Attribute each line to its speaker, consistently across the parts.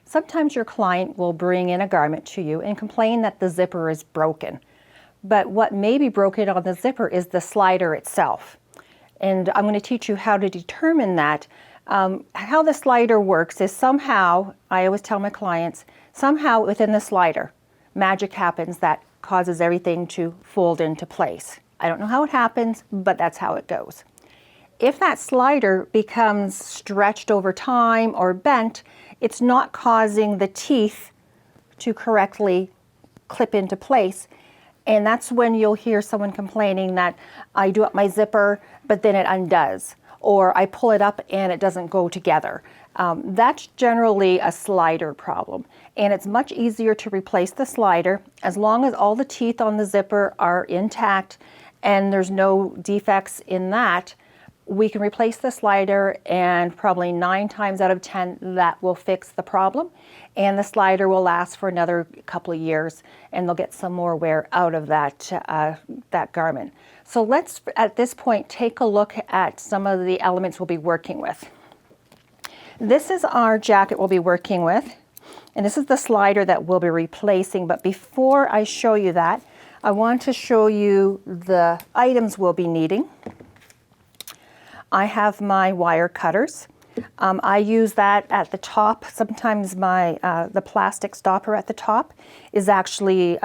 Speaker 1: Sometimes your client will bring in a garment to you and complain that the zipper is broken. But what may be broken on the zipper is the slider itself. And I'm going to teach you how to determine that. How the slider works is somehow, I always tell my clients, somehow within the slider, magic happens that causes everything to fold into place. I don't know how it happens, but that's how it goes. If that slider becomes stretched over time or bent, it's not causing the teeth to correctly clip into place. And that's when you'll hear someone complaining that I do up my zipper, but then it undoes, or I pull it up and it doesn't go together. That's generally a slider problem. And it's much easier to replace the slider as long as all the teeth on the zipper are intact and there's no defects in that. We can replace the slider, and probably 9 times out of 10 that will fix the problem, and the slider will last for another couple of years and they'll get some more wear out of that garment. So let's at this point take a look at some of the elements we'll be working with. This is our jacket we'll be working with, and this is the slider that we'll be replacing. But before I show you that, I want to show you the items we'll be needing. I have my wire cutters. I use that at the top. Sometimes the plastic stopper at the top is actually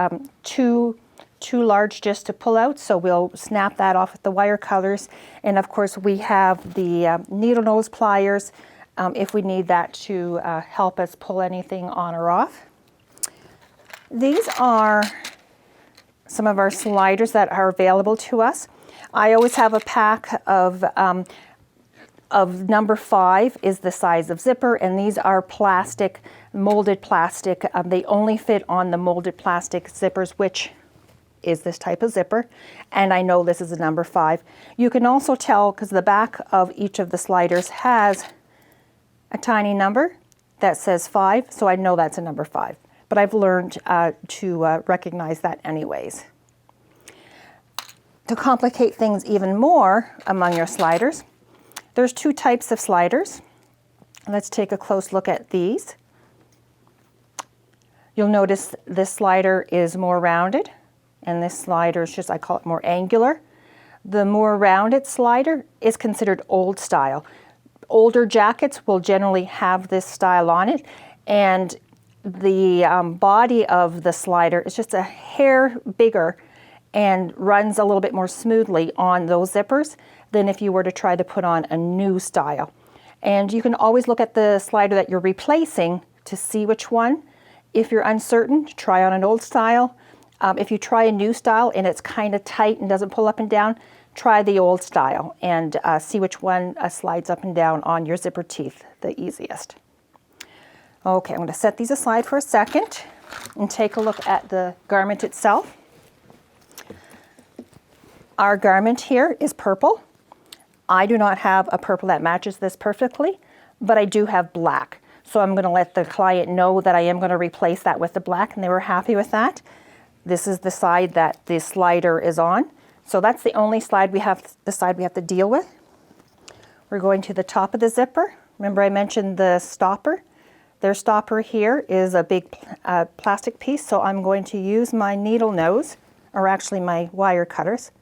Speaker 1: too large just to pull out, so we'll snap that off with the wire cutters. And of course we have the needle nose pliers if we need that to help us pull anything on or off. These are some of our sliders that are available to us. I always have a pack of number 5 is the size of zipper, and these are plastic, molded plastic. They only fit on the molded plastic zippers, which is this type of zipper, and I know this is a number 5. You can also tell because the back of each of the sliders has a tiny number that says 5, so I know that's a number 5. But I've learned to recognize that anyways. To complicate things even more among your sliders, there's 2 types of sliders. Let's take a close look at these. You'll notice this slider is more rounded, and this slider is just, I call it more angular. The more rounded slider is considered old style. Older jackets will generally have this style on it, and the body of the slider is just a hair bigger and runs a little bit more smoothly on those zippers than if you were to try to put on a new style. And you can always look at the slider that you're replacing to see which one. If you're uncertain, try on an old style. If you try a new style and it's kind of tight and doesn't pull up and down, try the old style and see which one slides up and down on your zipper teeth the easiest. Okay, I'm going to set these aside for a second and take a look at the garment itself. Our garment here is purple. I do not have a purple that matches this perfectly, but I do have black. So I'm going to let the client know that I am going to replace that with the black, and they were happy with that. This is the side that the slider is on. So that's the only side we have to deal with. We're going to the top of the zipper. Remember I mentioned the stopper? Their stopper here is a big plastic piece, so I'm going to use my needle nose, or actually my wire cutters,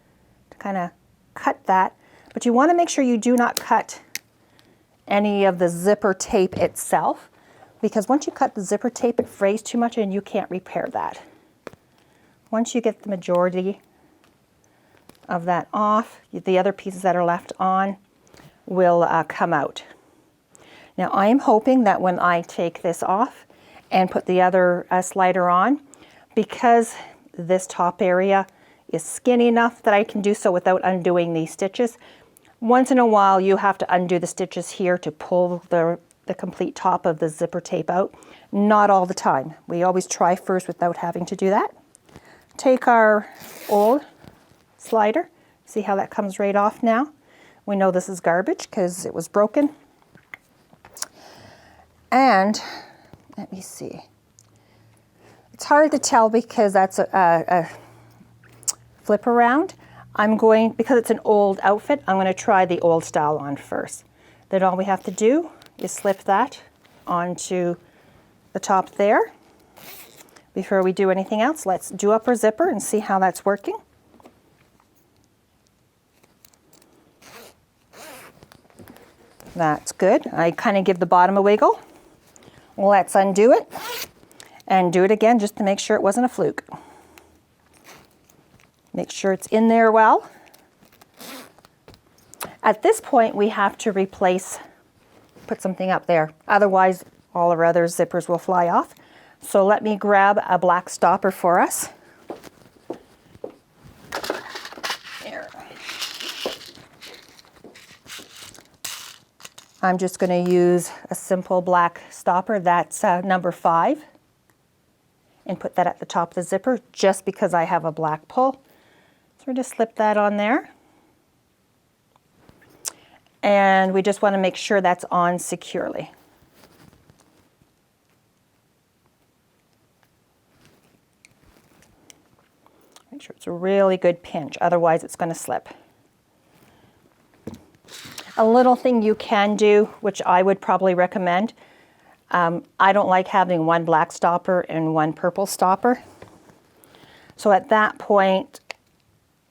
Speaker 1: to kind of cut that. But you want to make sure you do not cut any of the zipper tape itself, because once you cut the zipper tape, it frays too much and you can't repair that. Once you get the majority of that off, the other pieces that are left on will come out. Now I am hoping that when I take this off and put the other slider on, because this top area is skinny enough that I can do so without undoing these stitches. Once in a while you have to undo the stitches here to pull the complete top of the zipper tape out. Not all the time. We always try first without having to do that. Take our old slider, see how that comes right off now. We know this is garbage because it was broken. And let me see. It's hard to tell because that's a flip around. Because it's an old outfit, I'm going to try the old style on first. Then all we have to do is slip that onto the top there. Before we do anything else, let's do up our zipper and see how that's working. That's good. I kind of give the bottom a wiggle. Let's undo it and do it again just to make sure it wasn't a fluke. Make sure it's in there well. At this point, we have to put something up there. Otherwise, all our other zippers will fly off. So let me grab a black stopper for us. There. I'm just going to use a simple black stopper. That's number 5. And put that at the top of the zipper just because I have a black pull. So we're just slip that on there. And we just want to make sure that's on securely. Make sure it's a really good pinch, otherwise it's going to slip. A little thing you can do, which I would probably recommend, I don't like having one black stopper and one purple stopper. So at that point,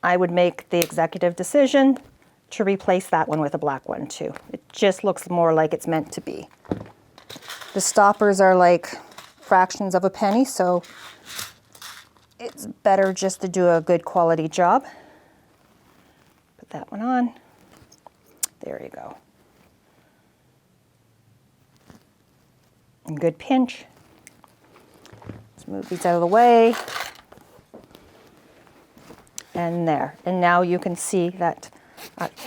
Speaker 1: I would make the executive decision to replace that one with a black one too. It just looks more like it's meant to be. The stoppers are like fractions of a penny, so it's better just to do a good quality job. Put that one on. There you go. And good pinch. Let's move these out of the way. And there. And now you can see that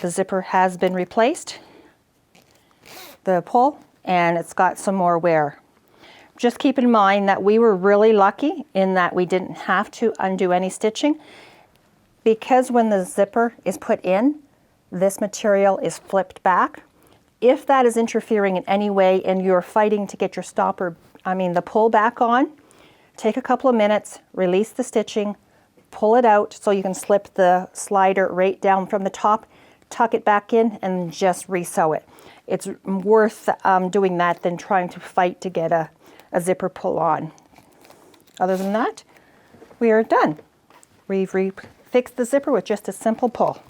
Speaker 1: the zipper has been replaced, the pull, and it's got some more wear. Just keep in mind that we were really lucky in that we didn't have to undo any stitching, because when the zipper is put in, this material is flipped back. If that is interfering in any way and you're fighting to get your the pull back on, take a couple of minutes, release the stitching, pull it out so you can slip the slider right down from the top, tuck it back in, and just re-sew it. It's worth doing that than trying to fight to get a zipper pull on. Other than that, we are done. We've fixed the zipper with just a simple pull.